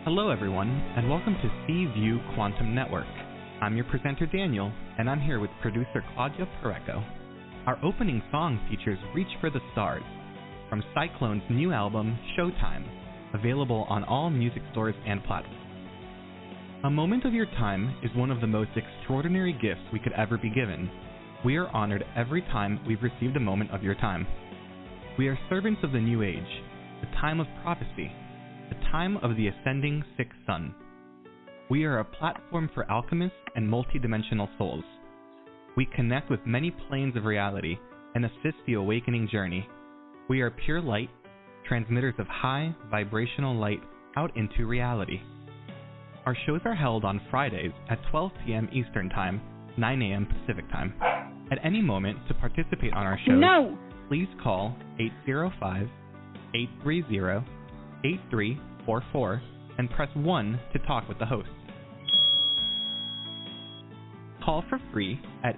Hello everyone, and welcome to C-View Quantum Network. I'm your presenter Daniel, and I'm here with producer Claudia Pareco. Our opening song features Reach for the Stars, from Cyclone's new album, Showtime, available on all music stores and platforms. A moment of your time is one of the most extraordinary gifts we could ever be given. We are honored every time we've received a moment of your time. We are servants of the new age, the time of prophecy, the time of the ascending sixth sun. We are a platform for alchemists and multidimensional souls. We connect with many planes of reality and assist the awakening journey. We are pure light, transmitters of high vibrational light out into reality. Our shows are held on Fridays at 12 p.m. Eastern Time, 9 a.m. Pacific Time. At any moment to participate on our shows, please call 805-830-8344 and press 1 to talk with the host. Call for free at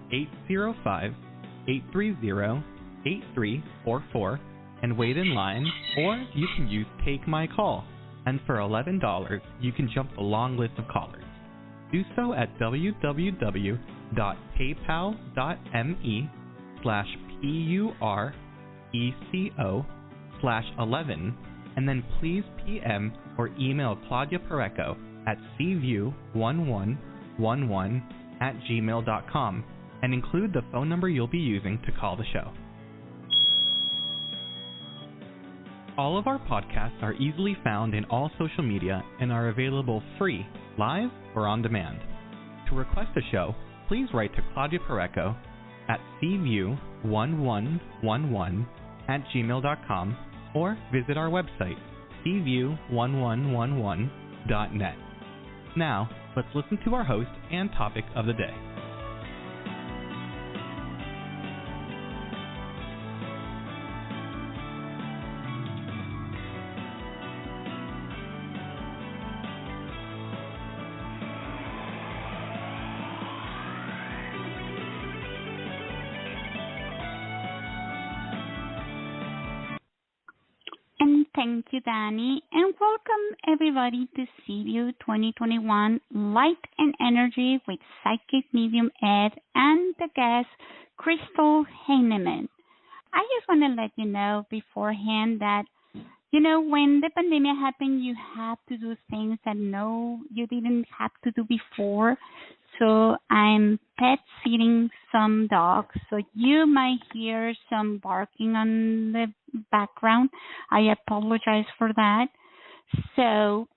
805-830-8344 and wait in line, or you can use Take My Call, and for $11 you can jump the long list of callers. Do so at www.paypal.me/PURECO/11 and then please PM or email Claudia Pareco at cview1111@gmail.com and include the phone number you'll be using to call the show. All of our podcasts are easily found in all social media and are available free, live, or on demand. To request a show, please write to Claudia Pareco at cview1111@gmail.com or visit our website, cview1111.net. Now, let's listen to our host and topic of the day. Thank you, Danny, and welcome everybody to C-View 2021 Light and Energy with Psychic Medium Ed and the guest Crystal Heinemann. I just want to let you know beforehand that, when the pandemic happened, you have to do things that you didn't have to do before. So I'm pet sitting some dogs, so you might hear some barking on the background. I apologize for that. So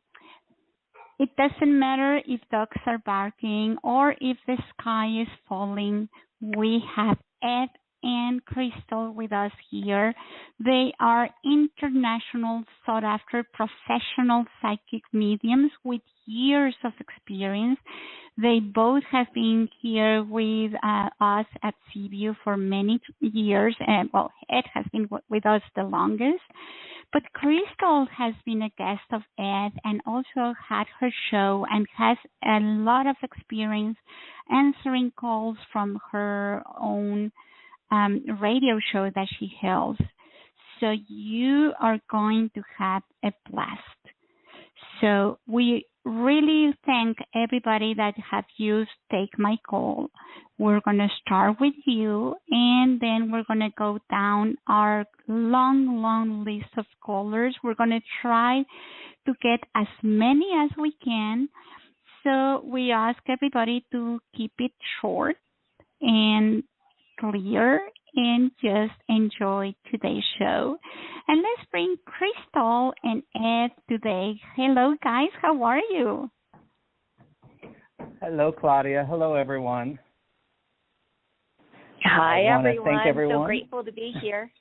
it doesn't matter if dogs are barking or if the sky is falling. We have Ed and Crystal with us here. They are international sought-after professional psychic mediums with years of experience. They both have been here with us at C-View for many years. Ed has been with us the longest. But Crystal has been a guest of Ed and also had her show and has a lot of experience answering calls from her own radio show that she holds. So you are going to have a blast. So we really thank everybody that have used Take My Call. We're going to start with you, and then we're going to go down our long list of callers. We're going to try to get as many as we can. So we ask everybody to keep it short and clear and just enjoy today's show. And let's bring Crystal and Ed today. Hello, guys. How are you? Hello, Claudia. Hello, everyone. Hi, everyone. So grateful to be here.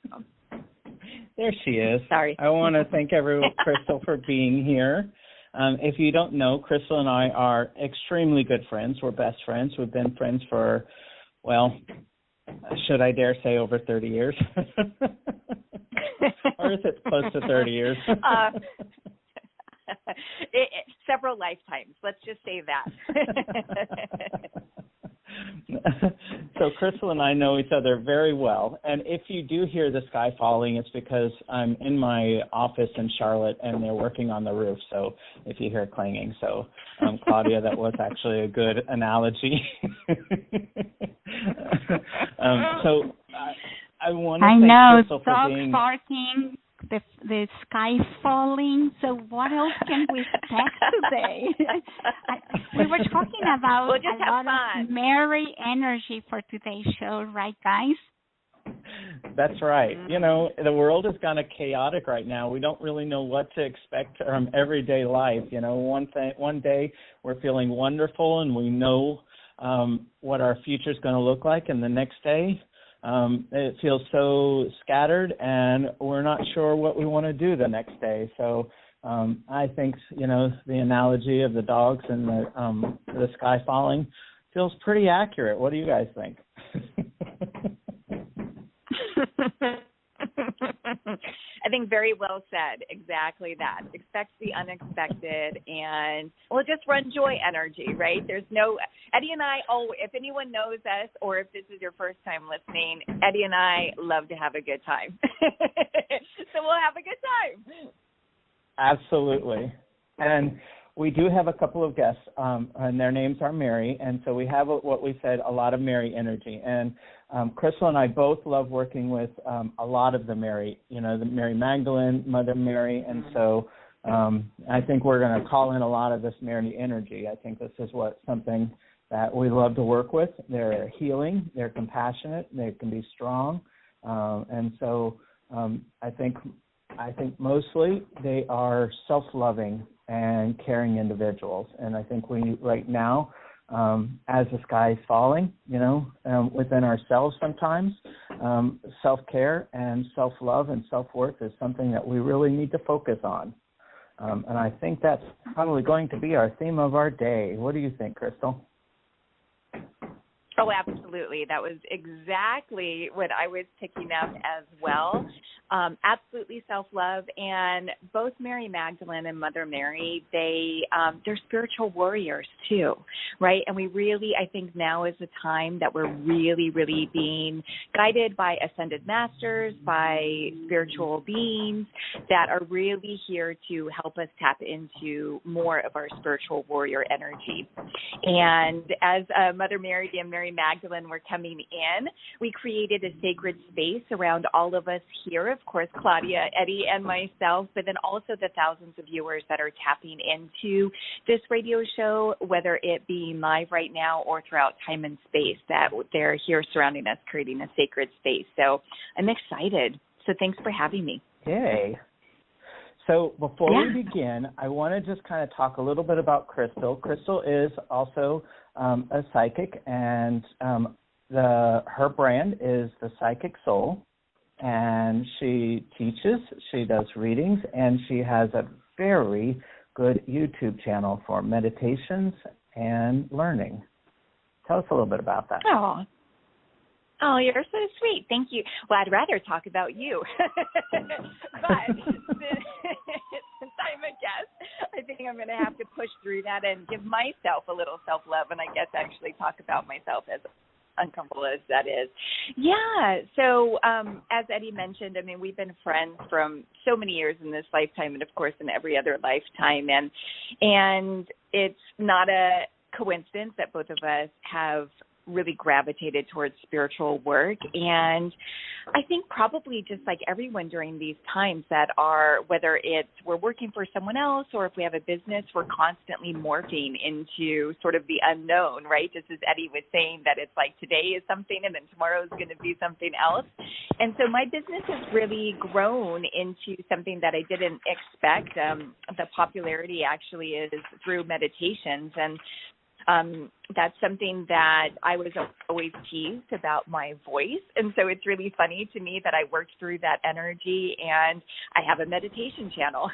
There she is. Sorry. I want to thank Crystal for being here. If you don't know, Crystal and I are extremely good friends. We're best friends. We've been friends for, should I dare say over 30 years? Or is it close to 30 years? Several lifetimes. Let's just say that. So Crystal and I know each other very well, and if you do hear the sky falling, it's because I'm in my office in Charlotte, and they're working on the roof, so if you hear clanging. So, Claudia, that was actually a good analogy. So I want to thank Crystal for being... Barking, the sky falling. So what else can we expect today? We were talking about a lot of merry energy for today's show, right, guys? That's right. You know, the world is kind of chaotic right now. We don't really know what to expect from everyday life. You know, one day we're feeling wonderful and we know what our future is going to look like, and the next day it feels so scattered and we're not sure what we want to do the next day. So I think, you know, the analogy of the dogs and the sky falling feels pretty accurate. What do you guys think? I think very well said. Exactly that. Expect the unexpected, and we'll just run joy energy, right? There's no Eddie and I. Oh, if anyone knows us, or if this is your first time listening, Eddie and I love to have a good time. So we'll have a good time. Absolutely, and we do have a couple of guests, and their names are Mary, and so we have what we said, a lot of Mary energy. And Crystal and I both love working with a lot of the Mary, you know, the Mary Magdalene, Mother Mary, and so I think we're going to call in a lot of this Mary energy. I think this is something that we love to work with. They're healing, they're compassionate, they can be strong, and so I think mostly they are self-loving and caring individuals. And I think we, right now, as the sky is falling, you know, within ourselves sometimes, self-care and self-love and self-worth is something that we really need to focus on. And I think that's probably going to be our theme of our day. What do you think, Crystal? Oh, absolutely. That was exactly what I was picking up as well. Absolutely self-love. And both Mary Magdalene and Mother Mary, they're spiritual warriors too, right? And we really, I think now is the time that we're really, really being guided by ascended masters, by spiritual beings that are really here to help us tap into more of our spiritual warrior energy. And as Mother Mary and Mary Magdalene were coming in, we created a sacred space around all of us here, of course, Claudia, Eddie, and myself, but then also the thousands of viewers that are tapping into this radio show, whether it be live right now or throughout time and space, that they're here surrounding us, creating a sacred space. So I'm excited. So thanks for having me. Yay. So before we begin, I want to just kind of talk a little bit about Crystal. Crystal is also a psychic, and her brand is The Psychic Soul, and she teaches, she does readings, and she has a very good YouTube channel for meditations and learning. Tell us a little bit about that. Oh, you're so sweet. Thank you. Well, I'd rather talk about you. But since I'm a guest, I think I'm going to have to push through that and give myself a little self-love, and I guess actually talk about myself, as uncomfortable as that is. Yeah. So as Eddie mentioned, I mean, we've been friends from so many years in this lifetime and, of course, in every other lifetime. And it's not a coincidence that both of us have really gravitated towards spiritual work. And I think probably just like everyone during these times that are, whether it's we're working for someone else or if we have a business, we're constantly morphing into sort of the unknown, right? Just as Eddie was saying, that it's like today is something and then tomorrow is going to be something else. And so my business has really grown into something that I didn't expect. The popularity actually is through meditations, and that's something that I was always teased about my voice. And so it's really funny to me that I worked through that energy, and I have a meditation channel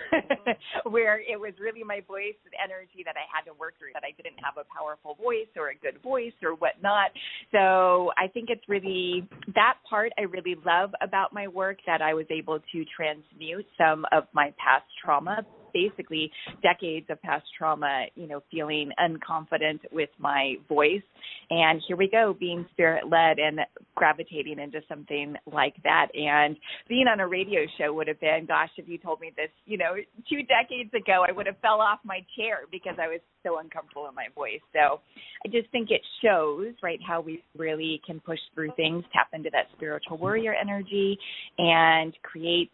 where it was really my voice and energy that I had to work through, that I didn't have a powerful voice or a good voice or whatnot. So I think it's really that part I really love about my work, that I was able to transmute some of my past trauma basically decades of past trauma, feeling unconfident with my voice. And here we go, being spirit-led and gravitating into something like that. And being on a radio show would have been, gosh, if you told me this, 2 decades ago, I would have fell off my chair because I was so uncomfortable in my voice. So I just think it shows, right, how we really can push through things, tap into that spiritual warrior energy, and create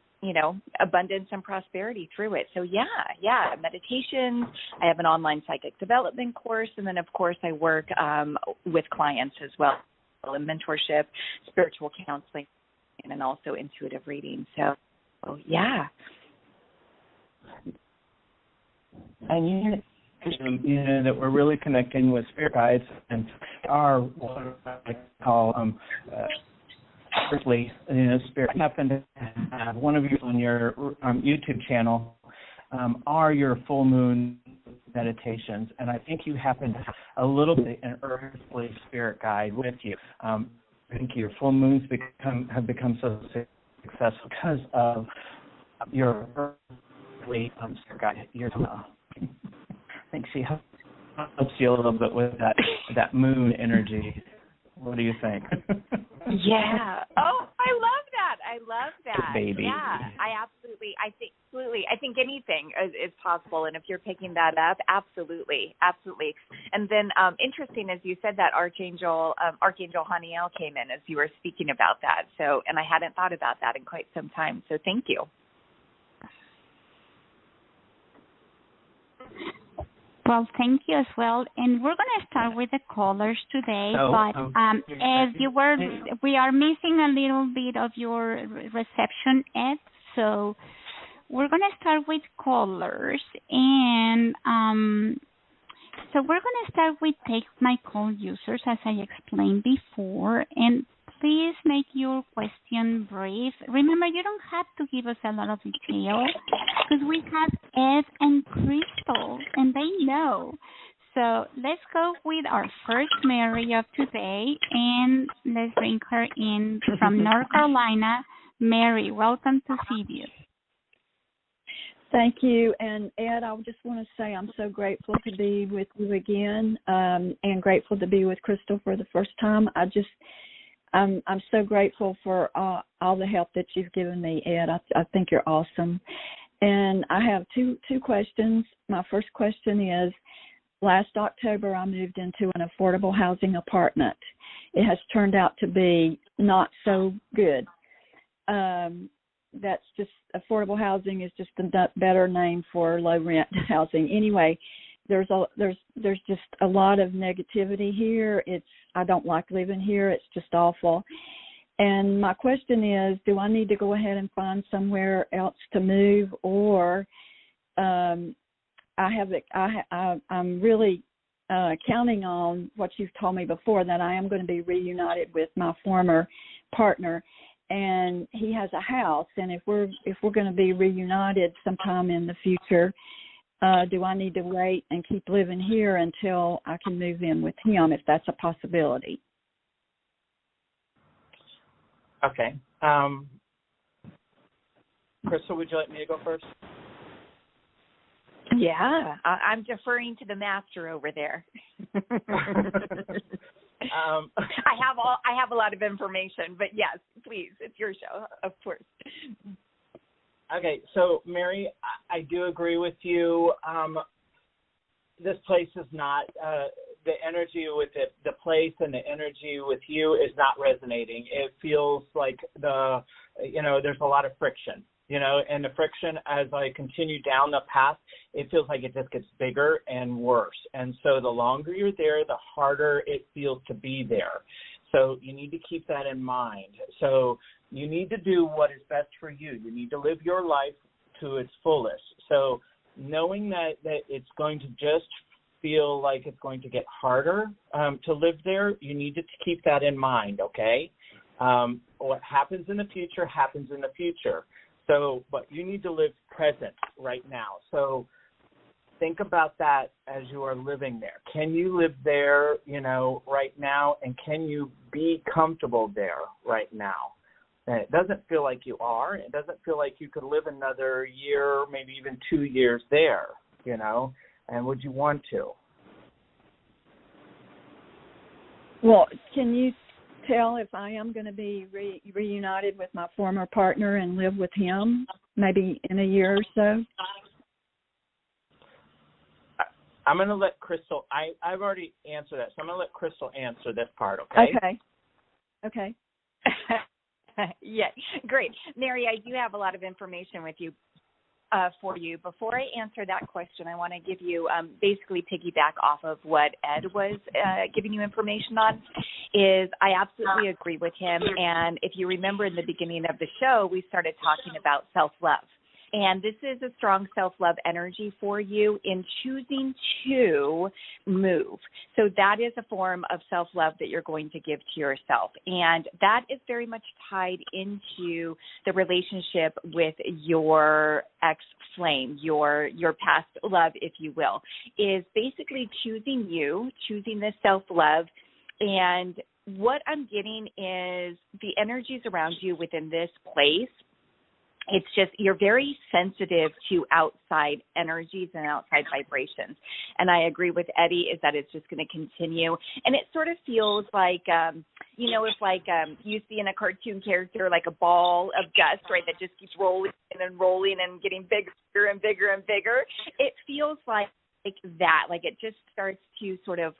abundance and prosperity through it. So meditations. I have an online psychic development course, and then of course I work with clients as well in mentorship, spiritual counseling, and also intuitive reading. So yeah. And that we're really connecting with spirit guides and our what I call earthly, spirit. I happen to have one of you on your YouTube channel are your full moon meditations, and I think you happen to have a little bit an earthly spirit guide with you. I think your full moons have become so successful because of your earthly spirit guide. I think she helps you a little bit with that moon energy. What do you think? Yeah. Oh, I love that. Baby. Yeah, I think anything is possible, and if you're picking that up, absolutely. And then, interesting, as you said that, Archangel Haniel came in as you were speaking about that. So, and I hadn't thought about that in quite some time. So, thank you. Well, thank you as well. And we're going to start with the callers today. We are missing a little bit of your reception, Ed. So we're going to start with callers. And so we're going to start with Take My Call users, as I explained before. And please make your question brief. Remember, you don't have to give us a lot of detail because we have Ed and Crystal, and they know. So let's go with our first Mary of today, and let's bring her in from North Carolina. Mary, welcome to CView. Thank you. And Ed, I just want to say I'm so grateful to be with you again, and grateful to be with Crystal for the first time. I'm so grateful for all the help that you've given me, Ed. I think you're awesome. And I have two questions. My first question is, last October I moved into an affordable housing apartment. It has turned out to be not so good. That's just, affordable housing is just a better name for low rent housing. Anyway, there's just a lot of negativity here. I don't like living here. It's just awful. And my question is, do I need to go ahead and find somewhere else to move, or I'm really counting on what you've told me before, that I am going to be reunited with my former partner, and he has a house. And if we're going to be reunited sometime in the future, do I need to wait and keep living here until I can move in with him, if that's a possibility? Okay. Crystal, would you like me to go first? Yeah, I'm deferring to the master over there. I have a lot of information, but yes, please, it's your show, of course. Okay, so Mary, I do agree with you. This place is not, the energy with it, the place and the energy with you is not resonating. It feels like there's a lot of friction, and the friction, as I continue down the path, it feels like it just gets bigger and worse. And so the longer you're there, the harder it feels to be there. So you need to keep that in mind. So you need to do what is best for you. You need to live your life to its fullest. So knowing that it's going to just feel like it's going to get harder to live there, you need to keep that in mind, okay? What happens in the future happens in the future. So, but you need to live present right now. So think about that as you are living there. Can you live there, right now, and can you be comfortable there right now? And it doesn't feel like you are. It doesn't feel like you could live another year, maybe even 2 years there, you know. And would you want to? Well, can you tell if I am going to be reunited with my former partner and live with him maybe in a year or so? I'm going to let Crystal, I've already answered that, so I'm going to let Crystal answer this part, okay? Okay. Yeah, great. Mary, I do have a lot of information with you. For you. Before I answer that question, I want to give you basically piggyback off of what Ed was giving you information on. Is I absolutely agree with him. And if you remember in the beginning of the show, we started talking about self-love. And this is a strong self-love energy for you in choosing to move. So that is a form of self-love that you're going to give to yourself. And that is very much tied into the relationship with your ex-flame, your past love, if you will, is basically choosing you, choosing this self-love. And what I'm getting is the energies around you within this place. It's just you're very sensitive to outside energies and outside vibrations. And I agree with Eddie is that it's just going to continue. And it sort of feels like, if you see in a cartoon character like a ball of dust, right, that just keeps rolling and rolling and getting bigger and bigger and bigger. It feels like that, like it just starts to sort of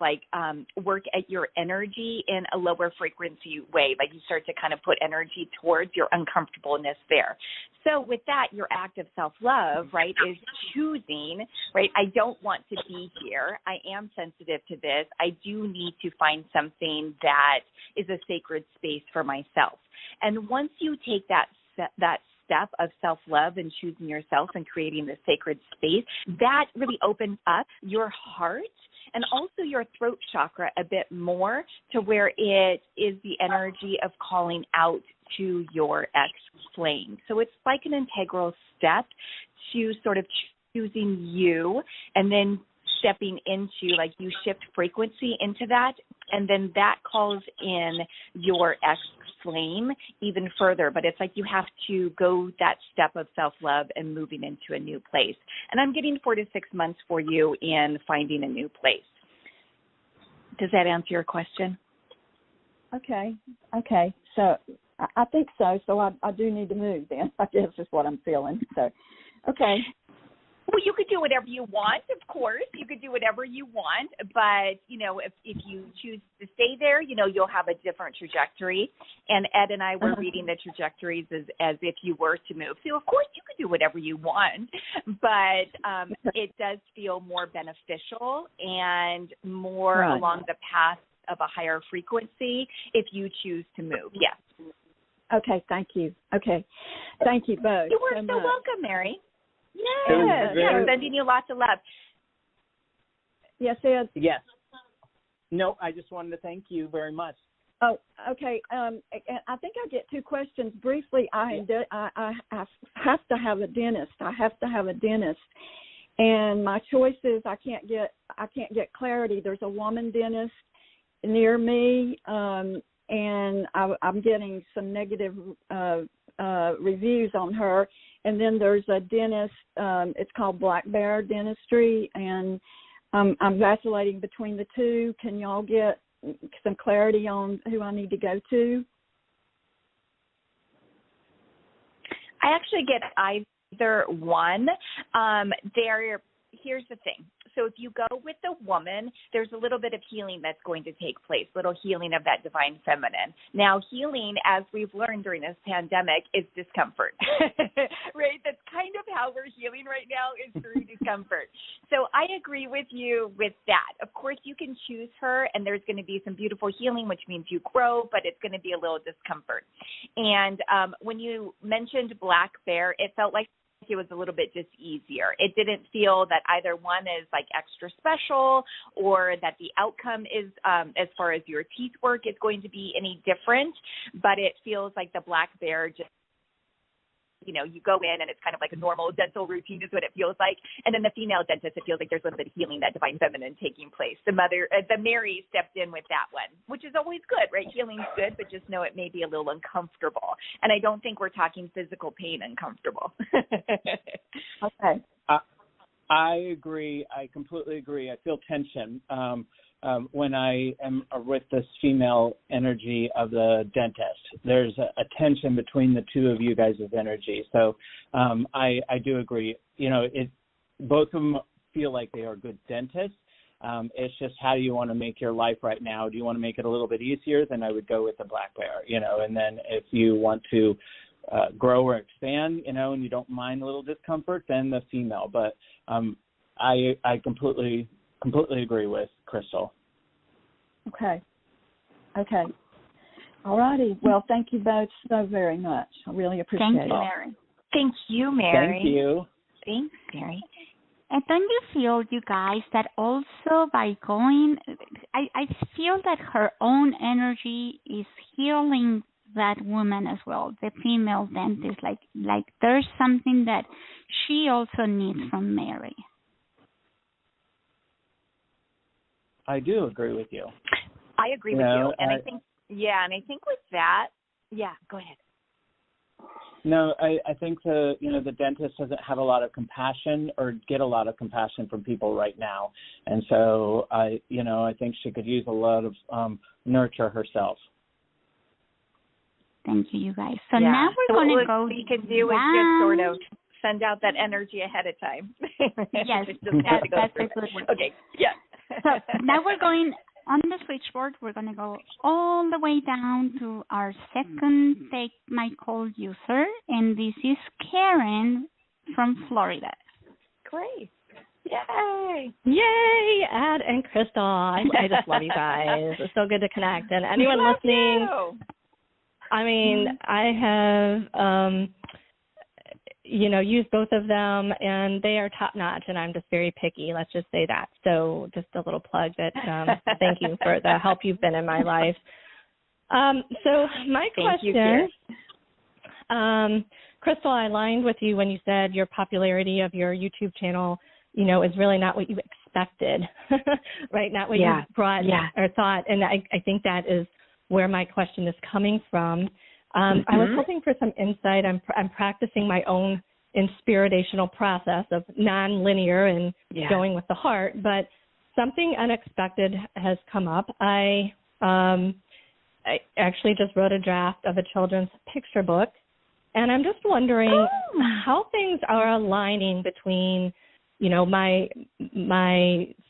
work at your energy in a lower frequency way. Like you start to kind of put energy towards your uncomfortableness there. So with that, your act of self-love, right, is choosing, right, I don't want to be here. I am sensitive to this. I do need to find something that is a sacred space for myself. And once you take that step of self-love and choosing yourself and creating the sacred space, that really opens up your heart and also your throat chakra a bit more to where it is the energy of calling out to your ex-flame. So it's like an integral step to sort of choosing you and then stepping into, like you shift frequency into that, and then that calls in your ex-flame even further. But it's like you have to go that step of self-love and moving into a new place. And I'm getting 4 to 6 months for you in finding a new place. Does that answer your question? Okay. So I think so. So I do need to move then, I guess is what I'm feeling. So, okay. Well, you could do whatever you want, of course. You could do whatever you want. But, if you choose to stay there, you'll have a different trajectory. And Ed and I were reading the trajectories as if you were to move. So, of course, you could do whatever you want. But it does feel more beneficial and more along the path of a higher frequency if you choose to move. Yes. Okay. Thank you. Okay. Thank you both. You are so welcome, Mary. Yes, I'm sending you lots of love. Yes, Ed? Yes. No, I just wanted to thank you very much. Oh, okay. I think I get 2 questions. Briefly, I have to have a dentist. And my choice is I can't get clarity. There's a woman dentist near me, and I'm getting some negative reviews on her. And then there's a dentist, it's called Black Bear Dentistry, and I'm vacillating between the two. Can y'all get some clarity on who I need to go to? I actually get either one. Here's the thing. So if you go with the woman, there's a little bit of healing that's going to take place, little healing of that divine feminine. Now, healing, as we've learned during this pandemic, is discomfort, right? That's kind of how we're healing right now, is through discomfort. So I agree with you with that. Of course, you can choose her, and there's going to be some beautiful healing, which means you grow, but it's going to be a little discomfort. And when you mentioned Black Bear, it felt like it was a little bit just easier. It didn't feel that either one is like extra special or that the outcome is, as far as your teeth work, is going to be any different, but it feels like the Black Bear just you go in and it's kind of like a normal dental routine is what it feels like. And then the female dentist, it feels like there's a little bit of healing, that divine feminine taking place. The Mary stepped in with that one, which is always good, right? Healing's good, but just know it may be a little uncomfortable. And I don't think we're talking physical pain uncomfortable. Okay. I agree. I completely agree. I feel tension when I am with this female energy of the dentist. There's a tension between the two of you guys' energy. So I do agree. Both of them feel like they are good dentists. It's just, how do you want to make your life right now? Do you want to make it a little bit easier? Then I would go with the black bear, and then if you want to grow or expand, and you don't mind a little discomfort, then the female. But I completely agree with Crystal. Okay. All righty. Well, thank you both so very much. I really appreciate it. Thank you, Mary. Thank you, Mary. Thank you. Thanks, Mary. And don't you feel, you guys, that also by going, I feel that her own energy is healing that woman as well, the female dentist. Like there's something that she also needs from Mary. I do agree with you. I agree with you. And I think with that, go ahead. No, I think the dentist doesn't have a lot of compassion or get a lot of compassion from people right now. And so I think she could use a lot of nurture herself. Thank you, you guys. So now we're going to go. What we can do is just sort of send out that energy ahead of time. Yes, that's a good one. Okay, yeah. So now we're going on the switchboard. We're going to go all the way down to our second Take My Call user, and this is Karen from Florida. Great. Yay! Yay, Ed and Crystal. I just love you guys. It's so good to connect. And anyone listening, I mean, I have, used both of them, and they are top-notch, and I'm just very picky. Let's just say that. So just a little plug that thank you for the help you've been in my life. So my question, Crystal, I aligned with you when you said your popularity of your YouTube channel, is really not what you expected, right? Not what you brought or thought. And I think that is where my question is coming from. I was hoping for some insight. I'm practicing my own inspirational process of non-linear and going with the heart, but something unexpected has come up. I actually just wrote a draft of a children's picture book, and I'm just wondering how things are aligning between, my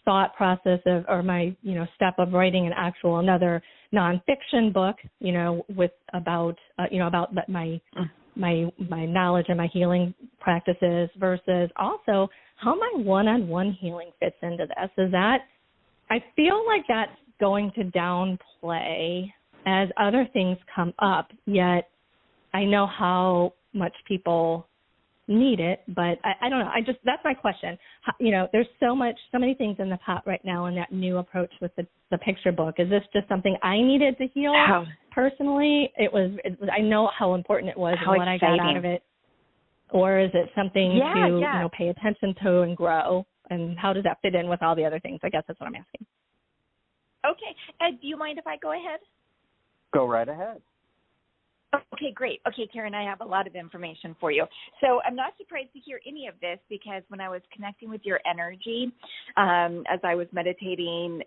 thought process or my, step of writing another nonfiction book, with about my knowledge and my healing practices versus also how my one-on-one healing fits into this. Is that, I feel like that's going to downplay as other things come up, yet I know how much people need it, but I don't know. That's my question. There's so many things in the pot right now in that new approach with the picture book. Is this just something I needed to heal personally? I know how important it was and what I got out of it. Or is it something to pay attention to and grow? And how does that fit in with all the other things? I guess that's what I'm asking. Okay. Ed, do you mind if I go ahead? Go right ahead. Okay, great. Okay, Karen, I have a lot of information for you. So I'm not surprised to hear any of this because when I was connecting with your energy, as I was meditating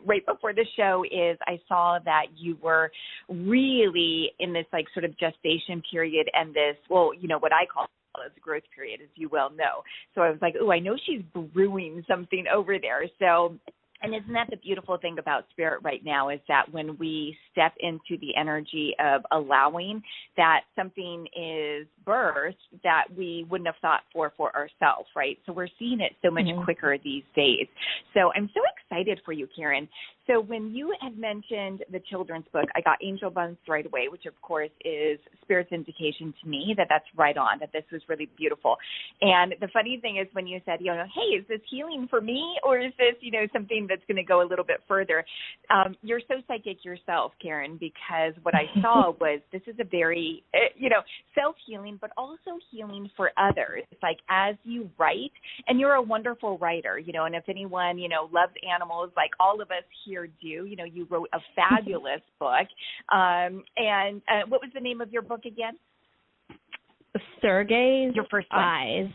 right before the show, I saw that you were really in this like sort of gestation period and this, what I call as a growth period, as you well know. So I was like, I know she's brewing something over there. So, and isn't that the beautiful thing about spirit right now is that when we step into the energy of allowing that something is birthed that we wouldn't have thought for ourselves, right? So we're seeing it so much quicker these days. So I'm so excited for you, Karen. So when you had mentioned the children's book, I got angel buns right away, which of course is Spirit's indication to me that that's right on, that this was really beautiful. And the funny thing is when you said, hey, is this healing for me or is this, something something that's going to go a little bit further. You're so psychic yourself, Karen, because what I saw was this is a very, self-healing, but also healing for others. It's like as you write, and you're a wonderful writer, and if anyone, loves animals like all of us here do, you wrote a fabulous book. And what was the name of your book again? Sergei's Your first one. Eyes.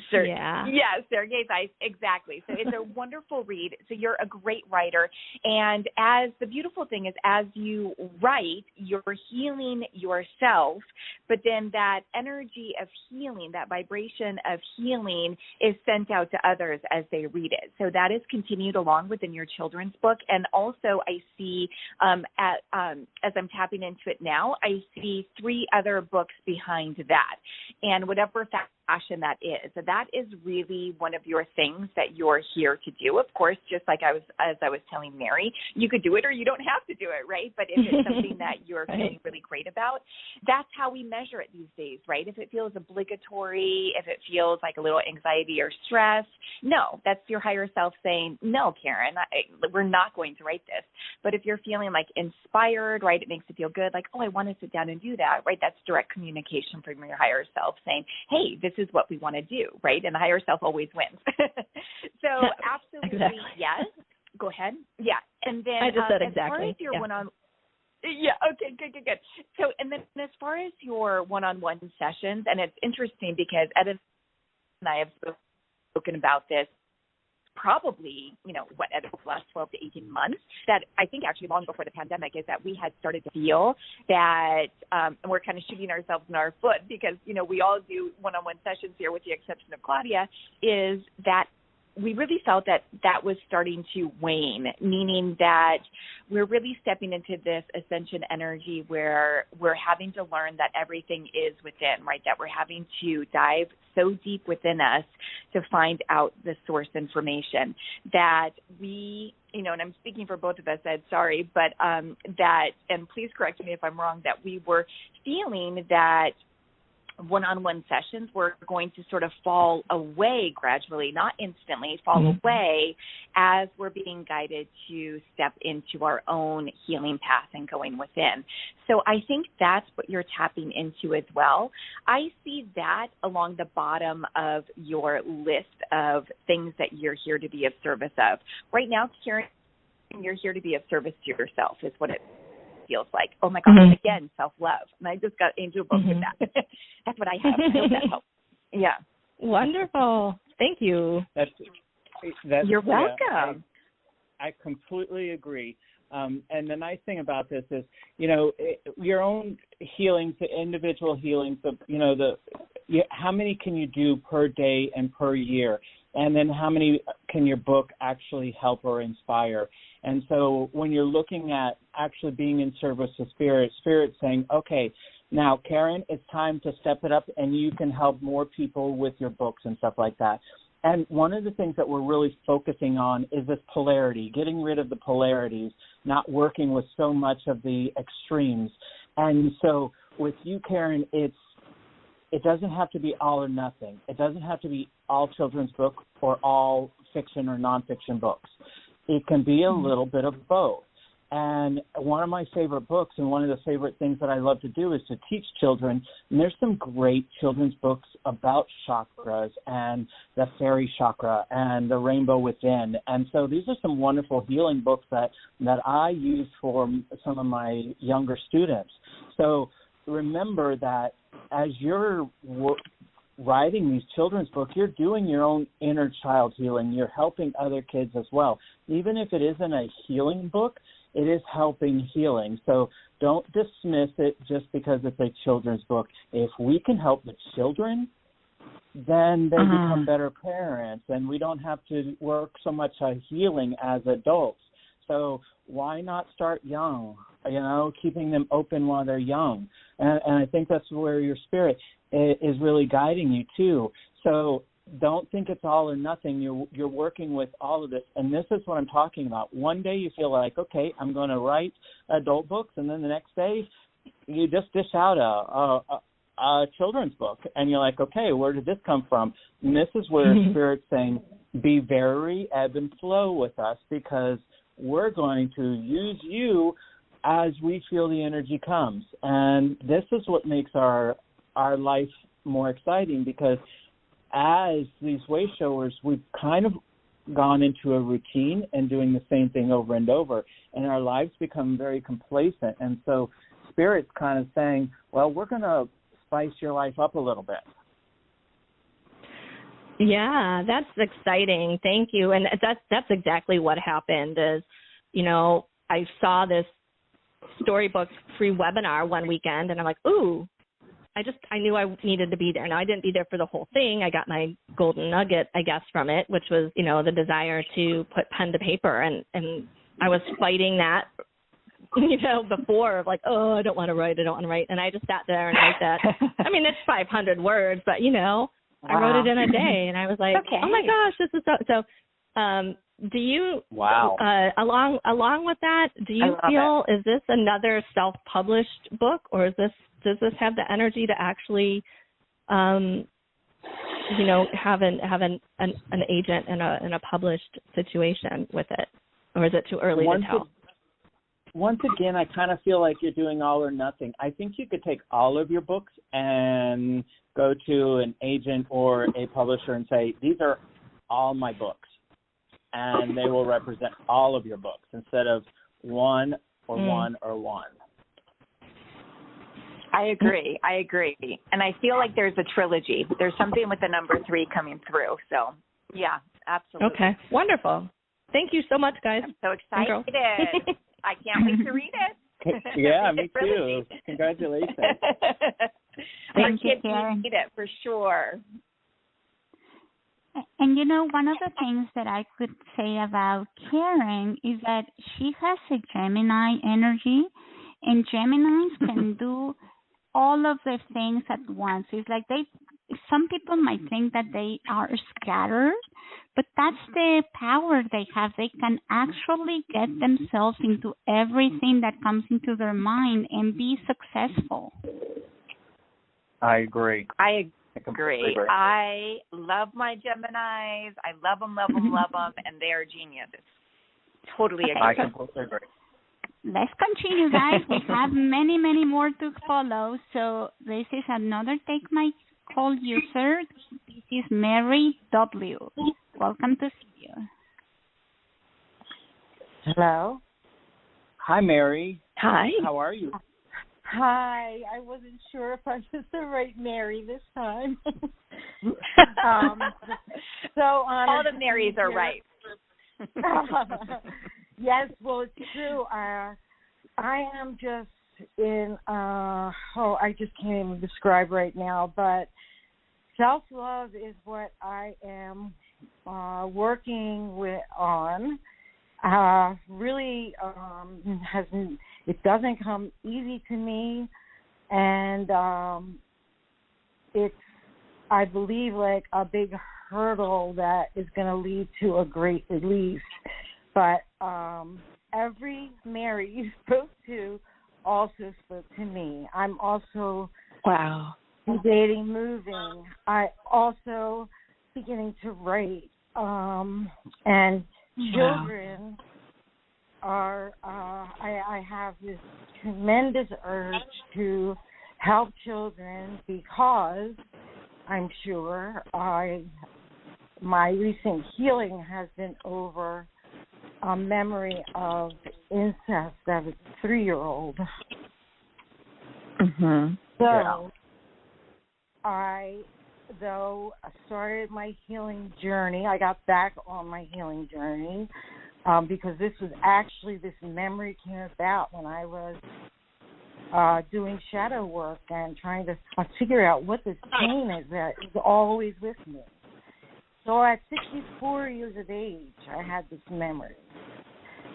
Sergei's Eyes, exactly. So it's a wonderful read. So you're a great writer. And as the beautiful thing is, as you write, you're healing yourself, but then that energy of healing, that vibration of healing is sent out to others as they read it. So that is continued along within your children's book. And also I see, as I'm tapping into it now, I see 3 other books behind that. And whatever fashion that is. So that is really one of your things that you're here to do. Of course, just like as I was telling Mary, you could do it or you don't have to do it, right? But if it's something that you're feeling really great about, that's how we measure it these days, right? If it feels obligatory, if it feels like a little anxiety or stress, no, that's your higher self saying, no, Karen, we're not going to write this. But if you're feeling like inspired, right, it makes you feel good, like, oh, I want to sit down and do that, right? That's direct communication from your higher self saying, hey, this is what we want to do, right? And the higher self always wins. So absolutely, exactly. Yes. Go ahead. Yeah. And then I just said as exactly. far as your one-on, okay, good. So, and then as far as your one-on-one sessions, and it's interesting because Ed and I have spoken about this probably, Ed, the last 12 to 18 months, that I think actually long before the pandemic, is that we had started to feel that, and we're kind of shooting ourselves in our foot because, we all do one-on-one sessions here with the exception of Claudia, is that we really felt that was starting to wane, meaning that we're really stepping into this ascension energy where we're having to learn that everything is within, right? That we're having to dive so deep within us to find out the source information that we, and I'm speaking for both of us, Ed, sorry, but that, and please correct me if I'm wrong, that we were feeling that one-on-one sessions were going to sort of fall away gradually, not instantly, fall away as we're being guided to step into our own healing path and going within. So I think that's what you're tapping into as well. I see that along the bottom of your list of things that you're here to be of service of. Right now, Karen, you're here to be of service to yourself is what it feels like. Oh my gosh, again, self-love. And I just got Angel book with that. That's what I have. I hope that helps. Yeah. Wonderful. Thank you. That's You're welcome. I completely agree. And the nice thing about this is, your own healings, the individual healings, how many can you do per day and per year? And then how many can your book actually help or inspire? And so when you're looking at actually being in service to Spirit saying, okay, now, Karen, it's time to step it up and you can help more people with your books and stuff like that. And one of the things that we're really focusing on is this polarity, getting rid of the polarities, not working with so much of the extremes. And so with you, Karen, it doesn't have to be all or nothing. It doesn't have to be all children's books or all fiction or nonfiction books. It can be a little bit of both. And one of my favorite books and one of the favorite things that I love to do is to teach children. And there's some great children's books about chakras and the fairy chakra and the rainbow within. And so these are some wonderful healing books that I use for some of my younger students. So remember that as you're writing these children's books, you're doing your own inner child healing. You're helping other kids as well. Even if it isn't a healing book, it is helping healing. So don't dismiss it just because it's a children's book. If we can help the children, then they become better parents, and we don't have to work so much on healing as adults. So why not start young, keeping them open while they're young? And I think that's where your spirit is really guiding you too. So don't think it's all or nothing. You're working with all of this. And this is what I'm talking about. One day you feel like, okay, I'm going to write adult books, and then the next day you just dish out a children's book. And you're like, okay, where did this come from? And this is where Spirit's saying, be very ebb and flow with us, because we're going to use you as we feel the energy comes. And this is what makes our life more exciting, because as these way showers, we've kind of gone into a routine and doing the same thing over and over, and our lives become very complacent. And so Spirit's kind of saying, well, we're going to spice your life up a little bit. Yeah, that's exciting. Thank you. And that's exactly what happened is, I saw this storybook free webinar one weekend, and I'm like, ooh, I knew I needed to be there. Now, I didn't be there for the whole thing. I got my golden nugget, I guess, from it, which was, the desire to put pen to paper. And I was fighting that, before, like, oh, I don't want to write. And I just sat there and wrote that. I mean, it's 500 words, but, I wrote it in a day. And I was like, okay. Oh, my gosh, this is so do you, along with that, do you feel, is this another self-published book, or does this have the energy to actually, have an agent in a published situation with it, or is it too early to tell? Once again, I kind of feel like you're doing all or nothing. I think you could take all of your books and go to an agent or a publisher and say, these are all my books, and they will represent all of your books instead of one or one or one. I agree. And I feel like there's a trilogy. There's something with the number 3 coming through. So, yeah, absolutely. Okay, wonderful. Thank you so much, guys. I'm so excited. I can't wait to read it. Yeah, me too. Congratulations. Our kids need it for sure. And one of the things that I could say about Karen is that she has a Gemini energy, and Geminis can do all of the things at once. It's like some people might think that they are scattered, but that's the power they have. They can actually get themselves into everything that comes into their mind and be successful. I agree. I agree. I love my Geminis. I love them, and they are geniuses. Totally agree. I completely agree. Let's continue, guys. We have many, many more to follow. So this is another Take My Call user. This is Mary W. Welcome to see you. Hello. Hi, Mary. Hi. How are you? Hi. I wasn't sure if I was the right Mary this time. So all the Marys are right. Yes, well, it's true. I am just in, I just can't even describe right now, but self-love is what I am working on. Really it doesn't come easy to me, and it's, I believe, like a big hurdle that is going to lead to a great release. But every Mary you spoke to also spoke to me. I'm also debating moving. I also beginning to write. And children are, I have this tremendous urge to help children because I'm sure my recent healing has been over a memory of incest as a 3-year-old. Mm-hmm. So I started my healing journey. I got back on my healing journey because this memory came about when I was doing shadow work and trying to figure out what this pain is that is always with me. So at 64 years of age, I had this memory.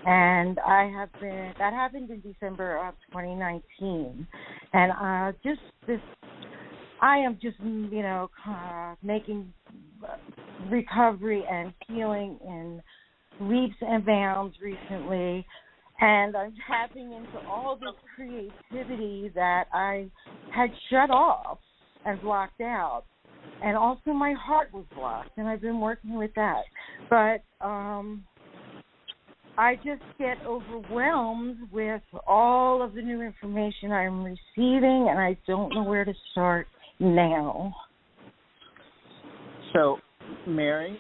And that happened in December of 2019. And I am just, making recovery and healing in leaps and bounds recently. And I'm tapping into all this creativity that I had shut off and blocked out And also my heart was blocked, and I've been working with that. But I just get overwhelmed with all of the new information I'm receiving, and I don't know where to start now. So, Mary,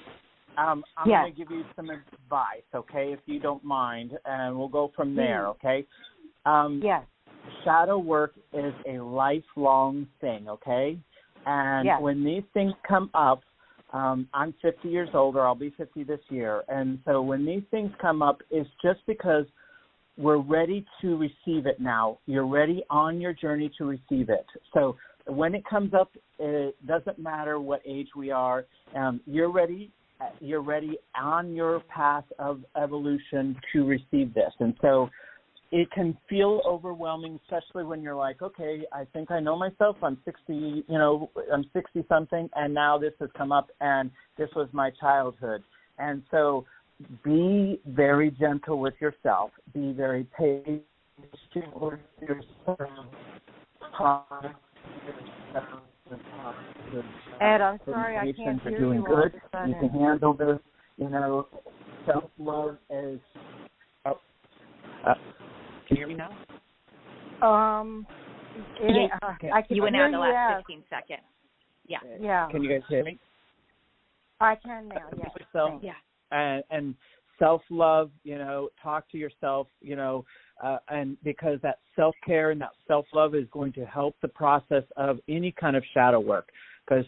I'm yes. going to give you some advice, okay, if you don't mind, and we'll go from there, okay? Yes. Shadow work is a lifelong thing, okay? And yes. when these things come up, I'm 50 years old, or I'll be 50 this year, and so when these things come up, it's just because we're ready to receive it now. You're ready on your journey to receive it. So when it comes up, it doesn't matter what age we are. You're ready. You're ready on your path of evolution to receive this. And so it can feel overwhelming, especially when you're like, okay, I think I know myself. I'm 60, I'm 60-something, and now this has come up, and this was my childhood. And so be very gentle with yourself. Be very patient with yourself. Ed, I'm sorry, I can't hear doing you. Good. You can handle this. Self-love is. Can you hear me now? I can you went hear out the last 15 seconds. Yeah. Yeah. Can you guys hear me? I can now. Yes. So, yeah. And self-love. Talk to yourself. And because that self-care and that self-love is going to help the process of any kind of shadow work. Because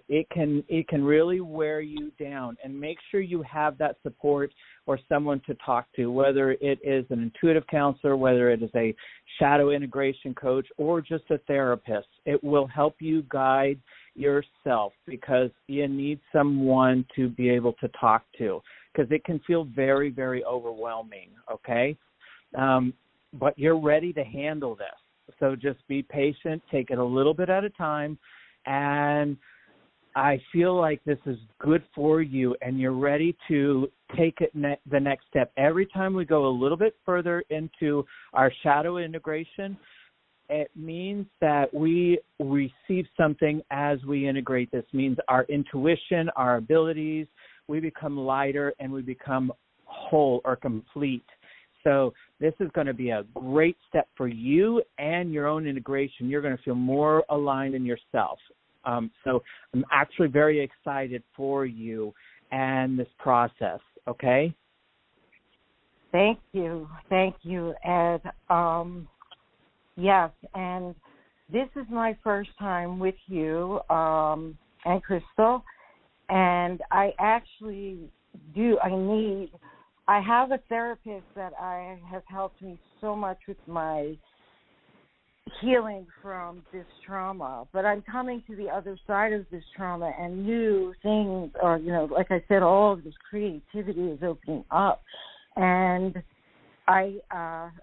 it can really wear you down, and make sure you have that support or someone to talk to, whether it is an intuitive counselor, whether it is a shadow integration coach, or just a therapist. It will help you guide yourself, because you need someone to be able to talk to, because it can feel very, very overwhelming. Okay, but you're ready to handle this, so just be patient. Take it a little bit at a time. And I feel like this is good for you, and you're ready to take it the next step. Every time we go a little bit further into our shadow integration, it means that we receive something as we integrate. This means our intuition, our abilities, we become lighter and we become whole or complete. So this is going to be a great step for you and your own integration. You're going to feel more aligned in yourself. So I'm actually very excited for you and this process, okay? Thank you, Ed. Yes, and this is my first time with you and Crystal, and I actually I have a therapist that has helped me so much with my healing from this trauma, but I'm coming to the other side of this trauma, and new things are, like I said, all of this creativity is opening up, and I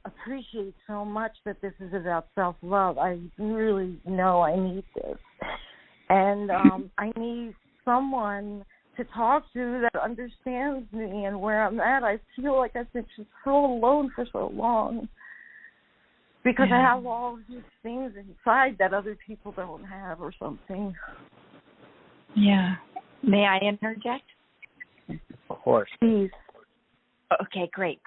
appreciate so much that this is about self-love. I really know I need this, and I need someone to talk to that understands me and where I'm at. I feel like I've been just so alone for so long because I have all of these things inside that other people don't have or something. Yeah. May I interject? Of course. Please. Okay, great.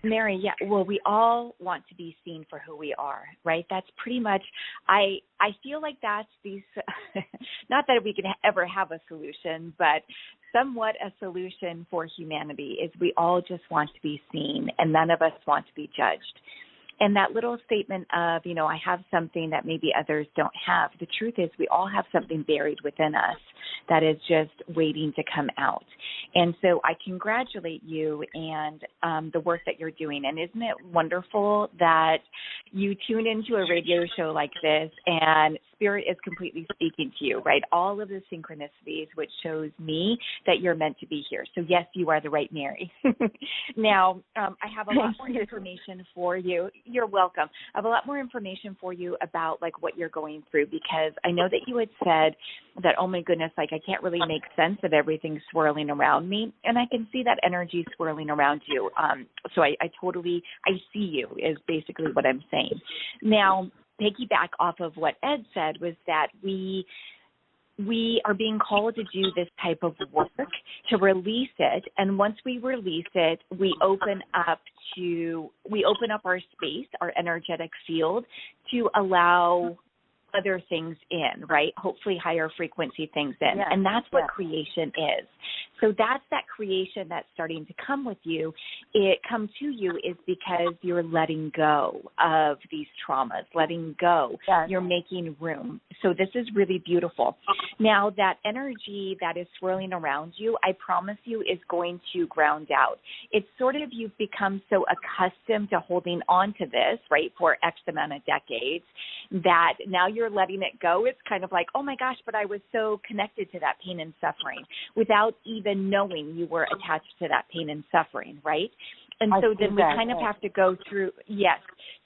Mary, well, we all want to be seen for who we are, right? That's pretty much, I feel like that's not that we could ever have a solution, but somewhat a solution for humanity is we all just want to be seen, and none of us want to be judged. And that little statement of, I have something that maybe others don't have. The truth is we all have something buried within us that is just waiting to come out. And so I congratulate you and the work that you're doing. And isn't it wonderful that you tune into a radio show like this and Spirit is completely speaking to you, right? All of the synchronicities, which shows me that you're meant to be here. So, yes, you are the right Mary. Now, I have a lot more information for you. You're welcome. I have a lot more information for you about, what you're going through, because I know that you had said that, oh, my goodness, I can't really make sense of everything swirling around me, and I can see that energy swirling around you. So I see you is basically what I'm saying. Now, piggyback off of what Ed said was that we we are being called to do this type of work, to release it. And once we release it, we open up our space, our energetic field, to allow other things in, right? Hopefully higher frequency things in. Yes, and that's what yes. creation is. So that's that creation that's starting to come with you. It come to you is because you're letting go of these traumas, letting go. Yes. You're making room. So this is really beautiful. Now, that energy that is swirling around you, I promise you, is going to ground out. It's sort of, you've become so accustomed to holding on to this, right, for X amount of decades, that now you're letting it go. It's kind of like, oh my gosh, but I was so connected to that pain and suffering without even knowing you were attached to that pain and suffering, right? And so then we kind of have to go through, yes.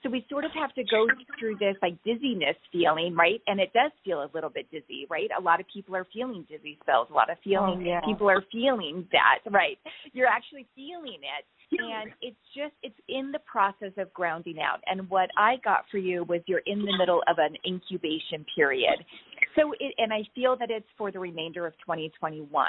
So we sort of have to go through this like dizziness feeling, right? And it does feel a little bit dizzy, right? A lot of people are feeling dizzy spells. A lot of people are feeling that, right? You're actually feeling it. And it's in the process of grounding out. And what I got for you was you're in the middle of an incubation period. So, and I feel that it's for the remainder of 2021.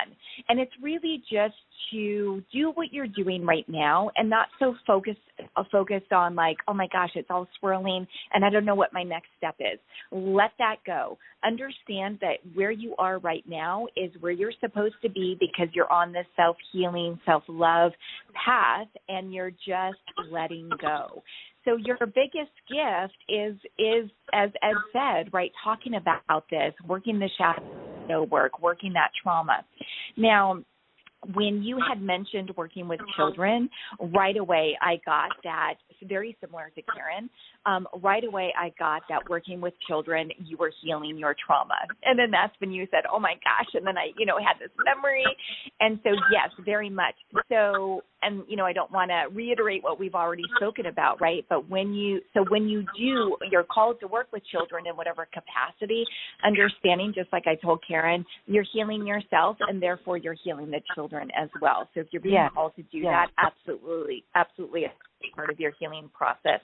And it's really just to do what you're doing right now and not so focused on like, oh my gosh, it's all swirling and I don't know what my next step is. Let that go. Understand that where you are right now is where you're supposed to be because you're on this self-healing, self-love path and you're just letting go. So your biggest gift is as Ed said, right, talking about this, working the shadow work, working that trauma. Now, when you had mentioned working with children, right away I got that, very similar to Karen, right away I got that working with children, you were healing your trauma. And then that's when you said, oh my gosh, and then I, had this memory. And so, yes, very much. So, and, I don't want to reiterate what we've already spoken about, right? But when you're called to work with children in whatever capacity, understanding, just like I told Karen, you're healing yourself and therefore you're healing the children as well. So if you're being called to do that, absolutely part of your healing process.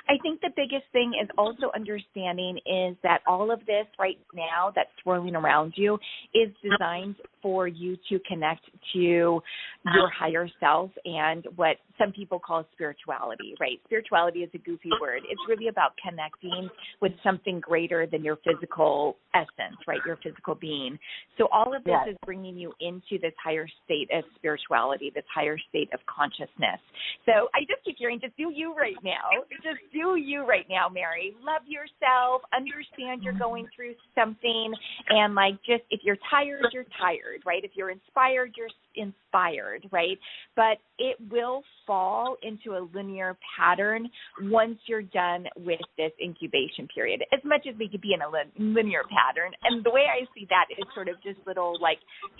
I think the biggest thing is also understanding is that all of this right now that's swirling around you is designed for you to connect to your higher self and what some people call spirituality, right? Spirituality is a goofy word. It's really about connecting with something greater than your physical essence, right? Your physical being. So all of this is bringing you into this higher state of spirituality, this higher state of consciousness. So I just keep hearing, just do you right now. Just do you right now, Mary. Love yourself. Understand you're going through something. And just if you're tired, you're tired, right? If you're inspired, you're inspired, right? But it will fall into a linear pattern once you're done with this incubation period, as much as we could be in a linear pattern. And the way I see that is sort of just little